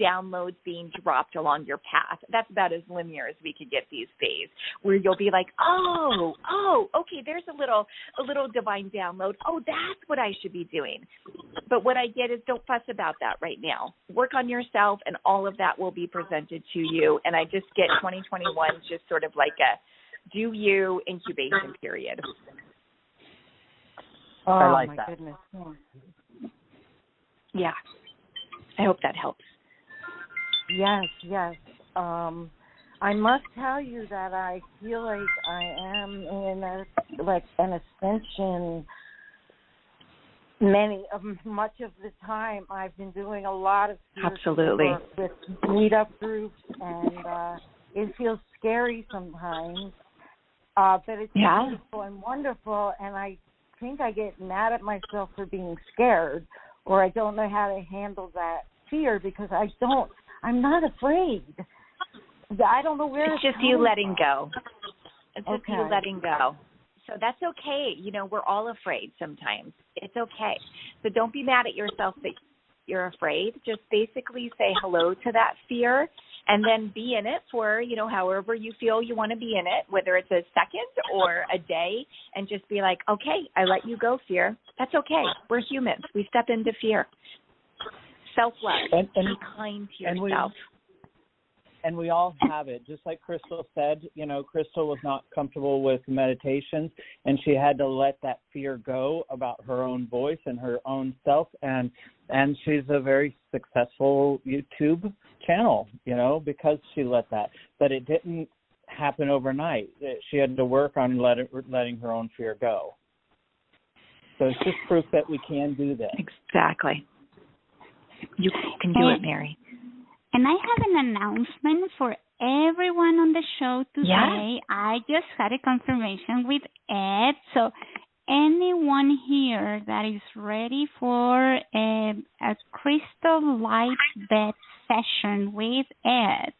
downloads being dropped along your path. That's about as linear as we could get these days, where you'll be like, oh, okay, there's a little divine download. Oh, that's what I should be doing. But what I get is don't fuss about that right now. Work on yourself and all of that will be presented to you. And I just get 2021 just sort of like a do you incubation period. Oh, I like my that. Goodness. Yeah. I hope that helps. Yes. I must tell you that I feel like I am in an ascension. Much of the time I've been doing a lot of absolutely work with meetup groups, and it feels scary sometimes, but it's beautiful and wonderful. And I think I get mad at myself for being scared, or I don't know how to handle that fear because I'm not afraid. I don't know where it's just you letting go. It's just you letting go. So that's okay. We're all afraid sometimes. It's okay. So don't be mad at yourself that you're afraid. Just basically say hello to that fear and then be in it for, however you feel you want to be in it, whether it's a second or a day, and just be like, okay, I let you go, fear. That's okay. We're humans. We step into fear. Self-love. And be kind to yourself. And we all have it. Just like Crystal said, Crystal was not comfortable with meditations, and she had to let that fear go about her own voice and her own self. And she's a very successful YouTube channel, because she let that. But it didn't happen overnight. She had to work on letting her own fear go. So it's just proof that we can do this. Exactly. You can do it, Mary. And I have an announcement for everyone on the show today. Yeah. I just had a confirmation with Ed. So anyone here that is ready for a crystal light bed session with Ed,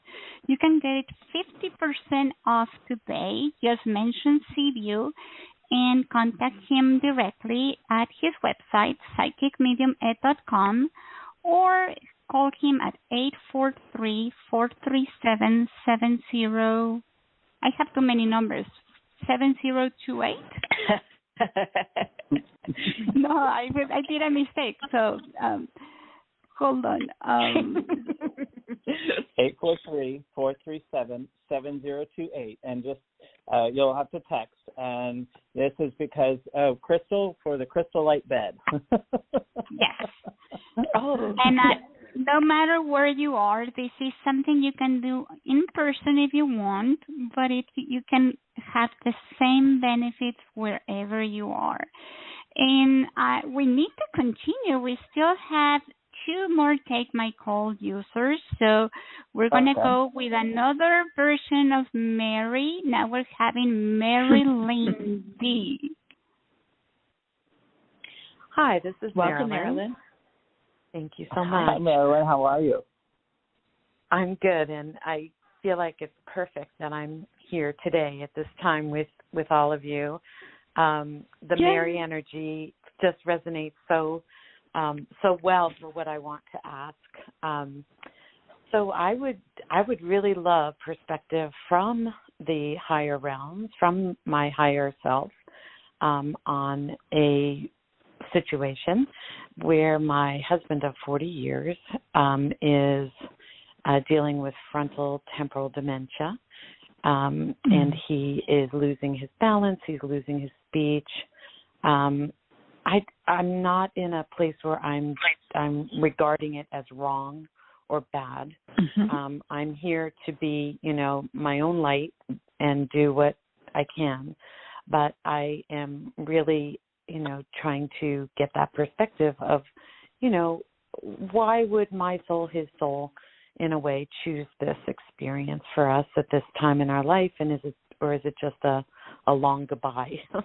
you can get it 50% off today. Just mention CView and contact him directly at his website, psychicmediumed.com, or call him at 843-437-70. I have too many numbers. 7028? No, I did a mistake. So hold on. 843-437-7028. And just you'll have to text. And this is because of Crystal for the Crystal Light Bed. Yes. Oh. And no matter where you are, this is something you can do in person if you want, but you can have the same benefits wherever you are. And we need to continue. We still have 2 more Take My Call users, so we're going to go with another version of Mary. Now we're having Mary Lynn D. Hi, this is Welcome, Marilyn. Thank you so much. Hi, Marilyn. How are you? I'm good, and I feel like it's perfect that I'm here today at this time with all of you. The Mary energy just resonates so well for what I want to ask. So I would really love perspective from the higher realms, from my higher self, on a situation where my husband of 40 years is dealing with frontal temporal dementia, and he is losing his balance, he's losing his speech. I'm not in a place where I'm regarding it as wrong or bad. Mm-hmm. I'm here to be, my own light and do what I can, but I am really trying to get that perspective of, why would my soul, his soul, in a way, choose this experience for us at this time in our life, and is it just a long goodbye? So,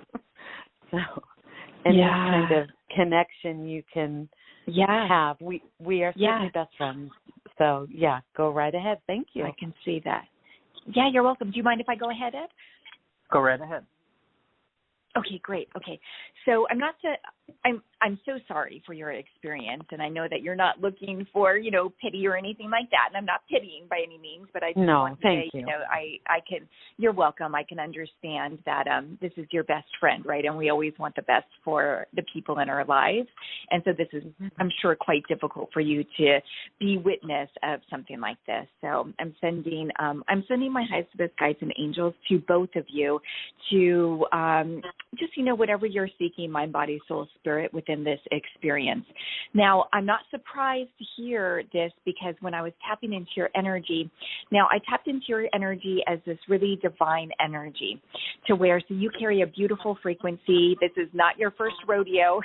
and this kind of connection you can have. We are certainly best friends. So go right ahead. Thank you. I can see that. Yeah, you're welcome. Do you mind if I go ahead, Ed? Go right ahead. Okay, great. Okay, so I'm so sorry for your experience, and I know that you're not looking for pity or anything like that, and I'm not pitying by any means, but I just want to say, I can. You're welcome. I can understand that this is your best friend, right? And we always want the best for the people in our lives, and so this is, I'm sure, quite difficult for you to be witness of something like this. So I'm sending my highest best guides and angels to both of you to just, whatever you're seeking, mind, body, soul, spirit, within this experience. Now, I'm not surprised to hear this because when I was tapping into your energy, now I tapped into your energy as this really divine energy to where, so you carry a beautiful frequency. This is not your first rodeo.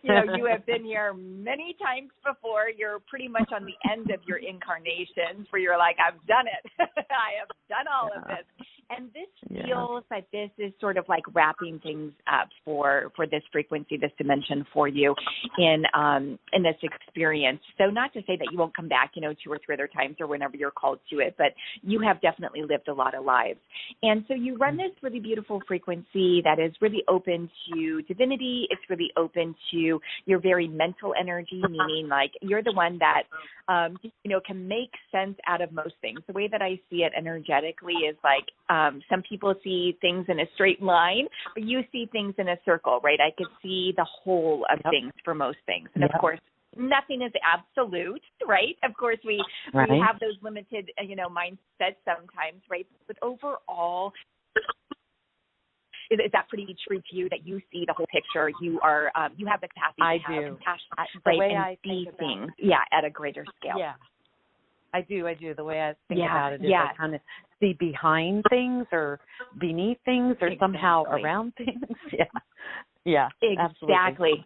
You have been here many times before. You're pretty much on the end of your incarnations where you're like, I've done it. I have done all of this. And this feels like this is sort of like wrapping things up for this frequency, this dimension for you in this experience. So not to say that you won't come back, 2 or 3 other times or whenever you're called to it, but you have definitely lived a lot of lives. And so you run this really beautiful frequency that is really open to divinity. It's really open to your very mental energy, meaning like you're the one that, can make sense out of most things. The way that I see it energetically is like some people see things in a straight line, but you see things in a circle, right? I could see the whole of things for most things. And of course, nothing is absolute, right? Of course, we have those limited, mindsets sometimes, right? But overall, is that pretty true to you that you see the whole picture? You are, you have the capacity to have compassion, right? And see things, at a greater scale. Yeah. I do. The way I think about it is I kind of see behind things or beneath things or somehow around things. Yeah, exactly.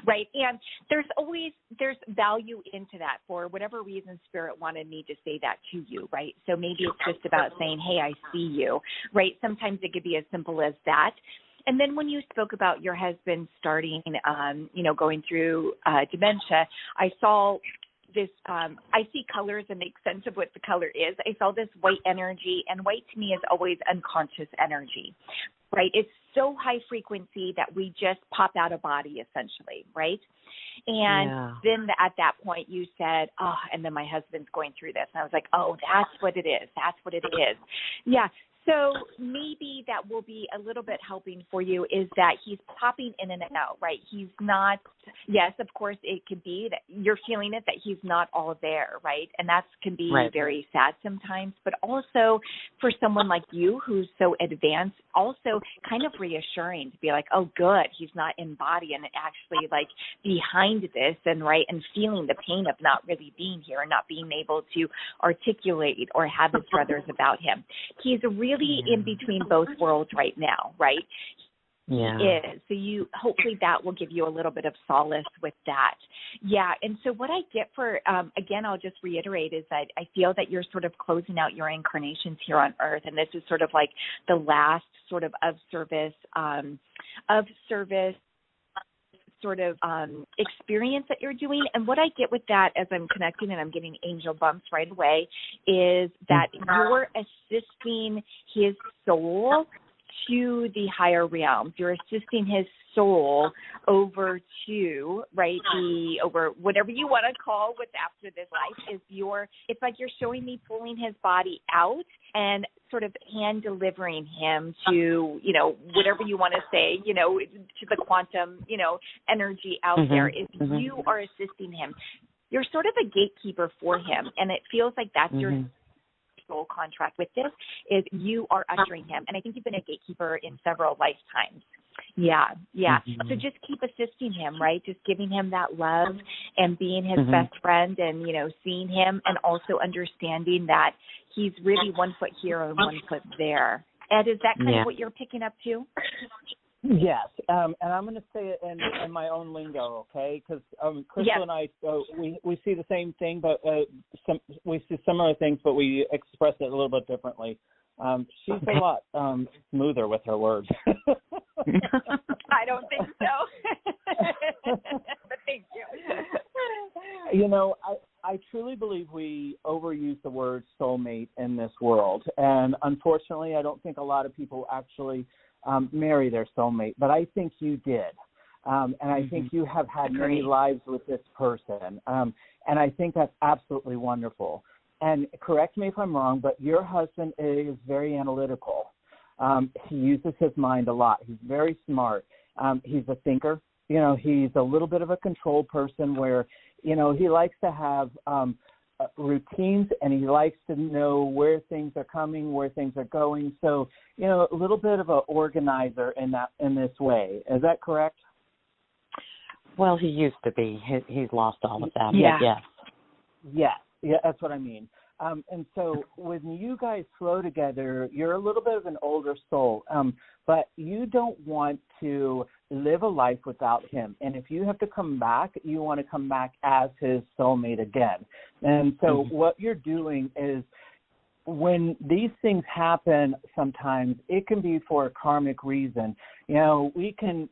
Right. And there's value into that. For whatever reason, Spirit wanted me to say that to you, right? So maybe it's just about saying, hey, I see you, right? Sometimes it could be as simple as that. And then when you spoke about your husband starting, going through dementia, I saw this, I see colors and make sense of what the color is. I saw this white energy, and white to me is always unconscious energy, right? It's so high frequency that we just pop out of body essentially, right? And then at that point you said, and then my husband's going through this. And I was like, that's what it is. That's what it is. Yeah. So maybe that will be a little bit helping for you is that he's popping in and out, right? He's not, yes, of course, it could be that you're feeling it, that he's not all there, right? And that can be very sad sometimes, but also for someone like you who's so advanced, also kind of reassuring to be like, oh, good, he's not in body and actually like behind this and feeling the pain of not really being here and not being able to articulate or have his brothers about him. He's really in between both worlds right now, right? Yeah. He is. So hopefully that will give you a little bit of solace with that. Yeah. And so what I get for, again, I'll just reiterate is that I feel that you're sort of closing out your incarnations here on Earth. And this is sort of like the last sort of service sort of experience that you're doing. And what I get with that as I'm connecting and I'm getting angel bumps right away is that you're assisting his soul to the higher realms. You're assisting his soul over to, over whatever you want to call what's after this life it's like you're showing me pulling his body out and sort of hand delivering him to, whatever you want to say, to the quantum, energy out there. If you are assisting him, you're sort of a gatekeeper for him. And it feels like that's your soul contract with this is you are ushering him. And I think you've been a gatekeeper in several lifetimes. Yeah. So just keep assisting him, right? Just giving him that love and being his best friend and, seeing him and also understanding that he's really 1 foot here and 1 foot there. Ed, is that kind of what you're picking up too? Yes, and I'm going to say it in my own lingo, okay? Because Crystal and I, we see the same thing, but we see similar things, but we express it a little bit differently. She's a lot smoother with her words. I don't think so. But thank you. I truly believe we overuse the word soulmate in this world. And unfortunately, I don't think a lot of people actually marry their soulmate. But I think you did. And I think you have had many lives with this person. And I think that's absolutely wonderful. And correct me if I'm wrong, but your husband is very analytical. He uses his mind a lot. He's very smart. He's a thinker. He's a little bit of a control person where, he likes to have routines and he likes to know where things are coming, where things are going. So, a little bit of an organizer in this way. Is that correct? Well, he used to be. He's lost all of that. Yes. Yeah, that's what I mean. And so when you guys flow together, you're a little bit of an older soul, but you don't want to live a life without him. And if you have to come back, you want to come back as his soulmate again. And so what you're doing is when these things happen, sometimes it can be for a karmic reason. We can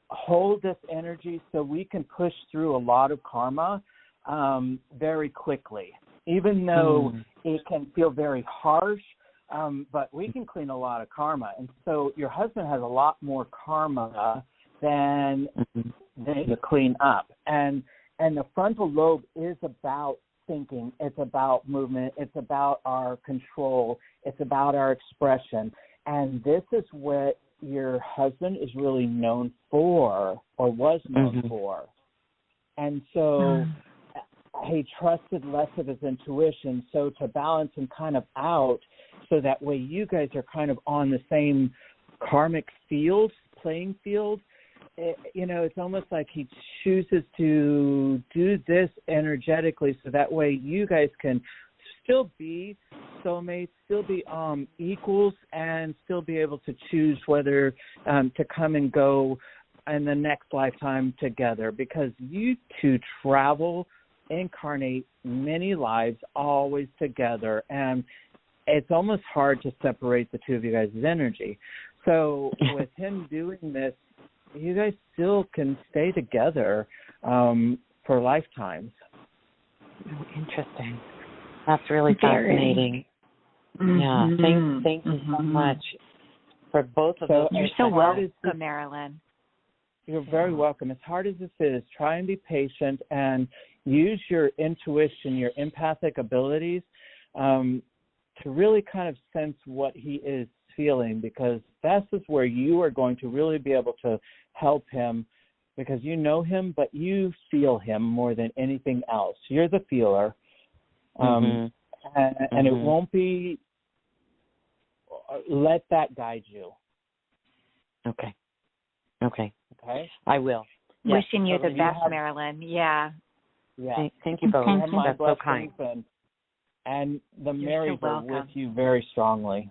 hold this energy so we can push through a lot of karma very quickly, even though it can feel very harsh, but we can clean a lot of karma. And so your husband has a lot more karma than to clean up. And the frontal lobe is about thinking. It's about movement. It's about our control. It's about our expression. And this is what your husband is really known for or was known for. And so he trusted less of his intuition. So to balance him kind of out, so that way you guys are kind of on the same karmic playing field, it's almost like he chooses to do this energetically so that way you guys can still be soulmates, still be equals, and still be able to choose whether to come and go in the next lifetime together, because you two incarnate many lives always together, and it's almost hard to separate the two of you guys' energy. So with him doing this, you guys still can stay together for lifetimes. Oh, interesting. That's really fascinating. Yeah, thank you so much for both of us. You're so welcome, Marilyn. You're very welcome. As hard as this is, try and be patient and use your intuition, your empathic abilities to really kind of sense what he is feeling, because this is where you are going to really be able to help him, because you know him, but you feel him more than anything else. You're the feeler. And it won't be, let that guide you. Okay. I will. Yes. Wishing you the best, Marilyn. Yeah. Thank you both. That's so kind. And the Marys are with you very strongly.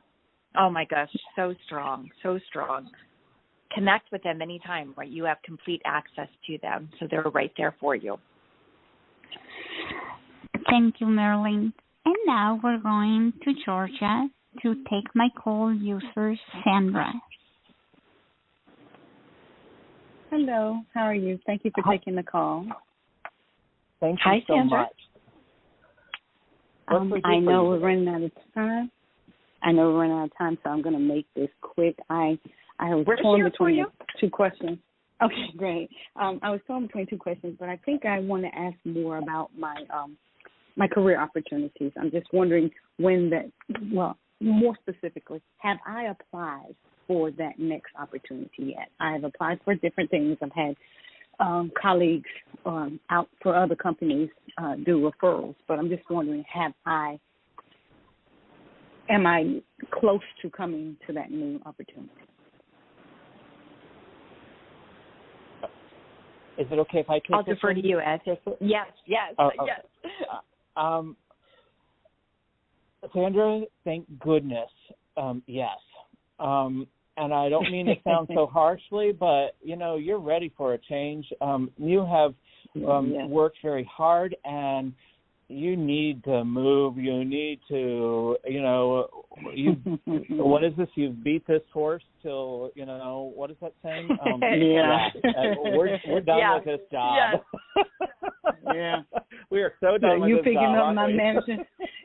Oh, my gosh. So strong. Connect with them anytime, right? You have complete access to them, so they're right there for you. Thank you, Marilyn. And now we're going to Georgia to take my call user, Sandra. Hello. How are you? Thank you for taking the call. Thank you so Sandra. much. I know we're running out of time. So I'm going to make this quick. I was torn between two questions. Okay, great. I was torn between two questions, but I think I want to ask more about my career opportunities. I'm just wondering more specifically, have I applied for that next opportunity yet? I have applied for different things. I've had colleagues out for other companies do referrals, but I'm just wondering, am I close to coming to that new opportunity? Is it okay if I take I'll defer to you, Ed. Yes. Sandra, thank goodness, yes. And I don't mean to sound so harshly, but, you're ready for a change. You have worked very hard, and you need to move. You need to, what is this? You've beat this horse till, what is that saying? We're done with this job. Yeah. We are so done with this job.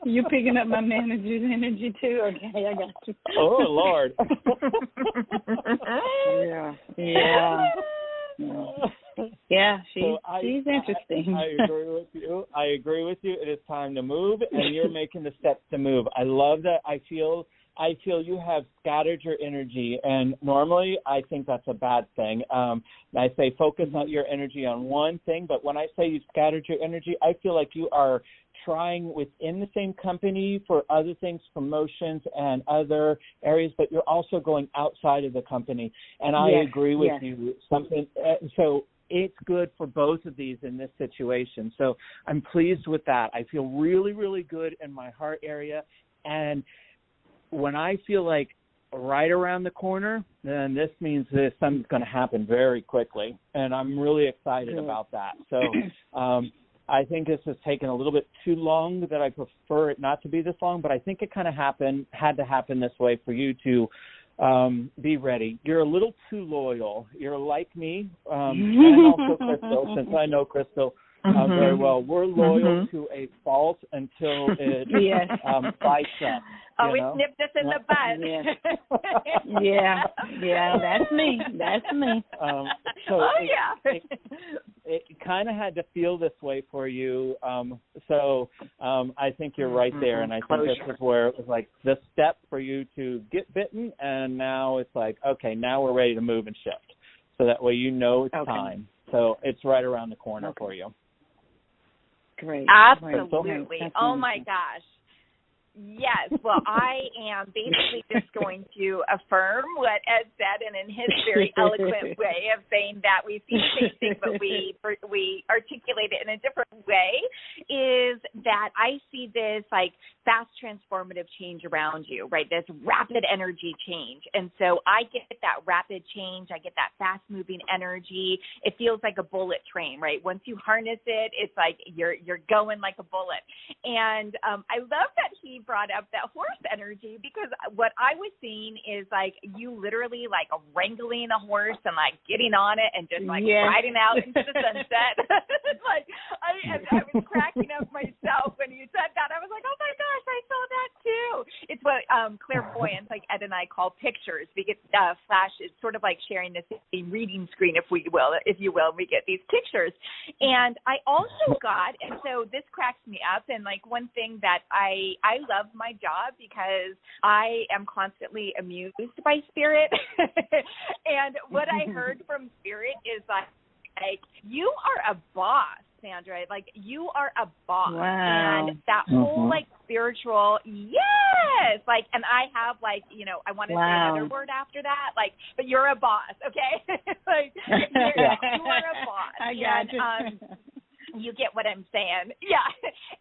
You picking up my manager's energy too? Okay, I got you. Oh, Lord. Yeah, she's interesting. I agree with you. It is time to move, and you're making the steps to move. I love that. I feel you have scattered your energy, and normally I think that's a bad thing. I say focus on your energy on one thing, but when I say you scattered your energy, I feel like you are trying within the same company for other things, promotions and other areas, but you're also going outside of the company. And I agree with you. So it's good for both of these in this situation. So I'm pleased with that. I feel really, really good in my heart area. And when I feel like right around the corner, then this means that something's going to happen very quickly. And I'm really excited about that. So I think this has taken a little bit too long, that I prefer it not to be this long, but I think it kind of had to happen this way for you to be ready. You're a little too loyal. You're like me, and also Crystal, since I know Crystal very well. We're loyal to a fault until it bites us. Oh, it nipped us in the butt. That's me. It kind of had to feel this way for you. I think you're right there, and I think this is where it was like the step for you to get bitten, and now it's like, okay, now we're ready to move and shift. So that way it's time. So it's right around the corner for you. Great. Absolutely. Oh, my gosh. Yes. Well, I am basically just going to affirm what Ed said, and in his very eloquent way of saying that we see the same thing, but we articulate it in a different way, is that I see this like fast transformative change around you, right? This rapid energy change. And so I get that rapid change. I get that fast moving energy. It feels like a bullet train, right? Once you harness it, it's like you're going like a bullet. And I love that he brought up that horse energy, because what I was seeing is like you literally like wrangling a horse and like getting on it and just like riding out into the sunset. Like I was cracking up myself when you said that. I was like, oh my gosh, I saw that too. It's what clairvoyance, like Ed and I call pictures. We get flash. It's sort of like sharing the same reading screen, if you will. We get these pictures, and I also got, and so this cracks me up. And like one thing that I love my job because I am constantly amused by spirit. And what I heard from spirit is like you are a boss, Sandra. Like you are a boss. Wow. And that whole like spiritual, yes. Like, and I have like, I want to say another word after that. Like, but you're a boss, okay? Like you are a boss. I got you. You get what I'm saying. Yeah.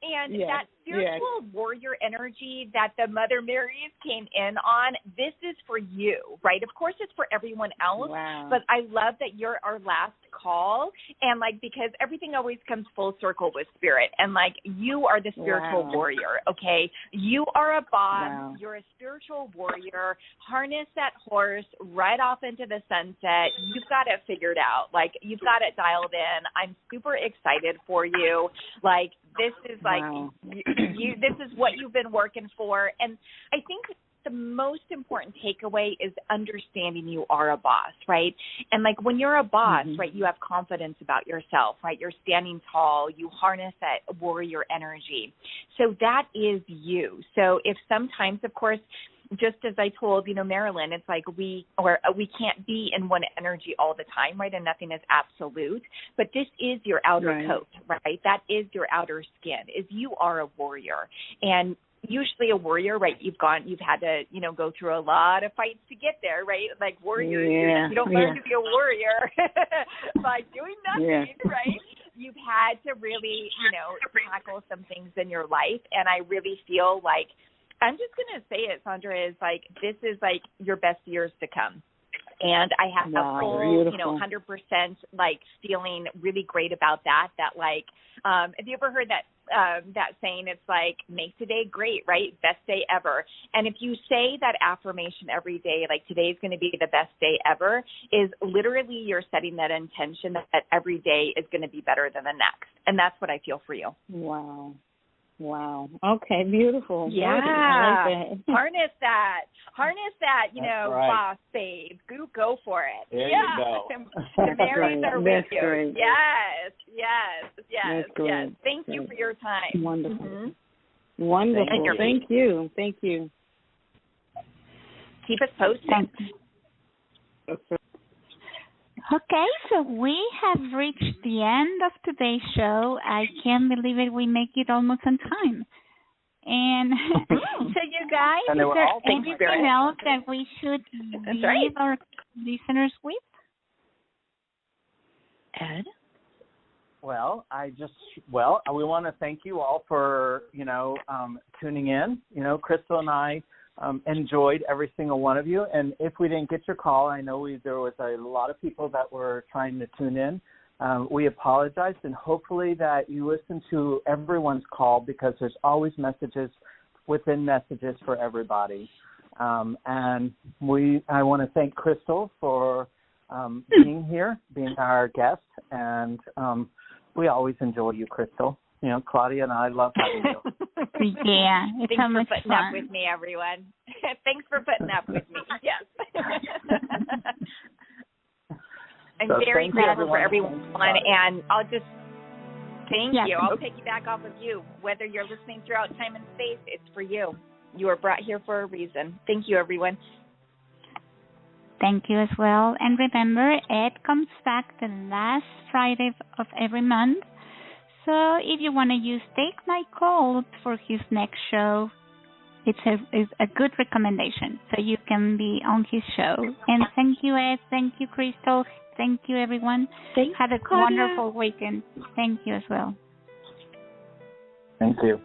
And that spiritual warrior energy that the Mother Marys came in on, this is for you, right? Of course it's for everyone else, but I love that you're our last call. And like, because everything always comes full circle with spirit. And like, you are the spiritual warrior, okay? You are a boss. You're a spiritual warrior. Harness that horse right off into the sunset. You've got it figured out. Like, you've got it dialed in. I'm super excited for you. Like, this is like, this is what you've been working for. And I think the most important takeaway is understanding you are a boss, right? And like when you're a boss, right, you have confidence about yourself, right? You're standing tall, you harness that warrior energy. So that is you. So if sometimes, of course, just as I told, Marilyn, it's like we can't be in one energy all the time, right? And nothing is absolute. But this is your outer coat, right? That is your outer skin, is you are a warrior. And usually a warrior, right, you've had to, go through a lot of fights to get there, right? Like warriors, you don't learn to be a warrior by doing nothing, right? You've had to really, tackle some things in your life. And I really feel like, I'm just going to say it, Sandra, is like, this is like your best years to come. And I have a full, 100% like feeling really great about that like, have you ever heard that saying? It's like, make today great, right? Best day ever. And if you say that affirmation every day, like today's going to be the best day ever, is literally you're setting that intention that every day is going to be better than the next. And that's what I feel for you. Wow. Okay, beautiful. Yeah. I like that. Harness that, boss babe. Go for it. There you go. The Marys are with you. Great. Yes. Thank you for your time. Wonderful. Wonderful. Thank you. Keep us posted. Okay, so we have reached the end of today's show. I can't believe it. We make it almost on time. And so you guys, is there anything else that we should leave our listeners with? Ed? Well, we want to thank you all for, tuning in. Crystal and I enjoyed every single one of you. And if we didn't get your call, I know there was a lot of people that were trying to tune in. We apologize, and hopefully that you listen to everyone's call, because there's always messages within messages for everybody. And I want to thank Crystal for being here, being our guest, and we always enjoy you, Crystal. Claudia and I love having you. Yeah, it's Thanks so much for putting fun. up with me, everyone. Thanks for putting up with me. Yes. I'm very grateful for everyone, and I'll just thank you. I'll piggyback off of you. Whether you're listening throughout time and space, it's for you. You are brought here for a reason. Thank you, everyone. Thank you as well. And remember, Ed comes back the last Friday of every month. So if you want to use Take My Call for his next show, it's a good recommendation. So you can be on his show. And thank you, Ed. Thank you, Crystal. Thank you, everyone. Thanks, Have a Claudia. wonderful weekend. Thank you as well. Thank you.